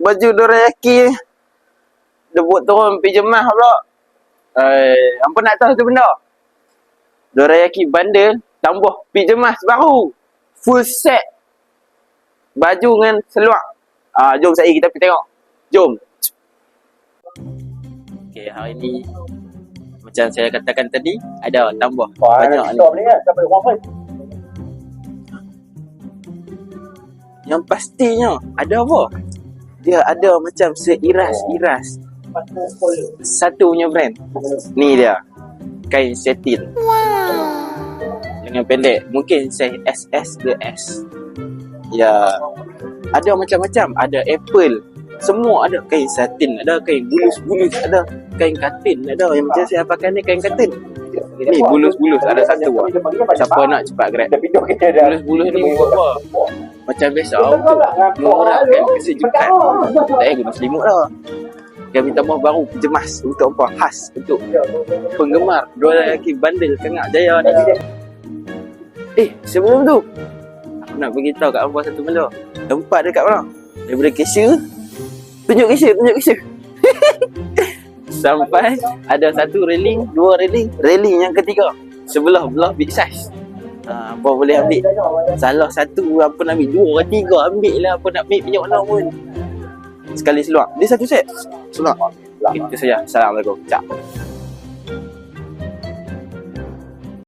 baju dorayaki debut turun pijamah pula. Apa nak tahu tu benda? Dorayaki bundle tambah pijamah baru. Full set. Baju dengan seluar. Jom saya kita pergi tengok. Jom. Okay, hari ni macam saya katakan tadi, ada tambah banyak ni. Yang pastinya ada apa? Dia ada macam seiras-iras satu punya brand. Ni dia, kain satin. Lengan pendek, mungkin size SS ke S. Ya, ada macam-macam. Ada apple, semua ada. Kain satin, ada kain bulus-bulus, ada kain katin, ada. Yang macam saya pakai ni kain katin. Ni bulus-bulus ada satu. Siapa nak cepat grab. Bulus-bulus ni buat apa? Macam biasa untuk mengorakkan kesejukan. Tak payah guna selimut dah. Kami tambah baru jemas untuk apa? Khas untuk penggemar dorayaki bundle Kangak Jaya ni. Sebelum tu aku nak beritahu kat hangpa satu benda. Tempat dekat mana? Daripada cashier. Tunjuk cashier. Sampai ada satu railing, dua railing. Railing yang ketiga sebelah big size. Apa boleh ambil. Salah satu apa nak ambil, dua ke tiga ambil lah. Apa nak ambil punya warna pun. Sekali seluar. Dia satu set seluar. Itu saja. Assalamualaikum. Cak.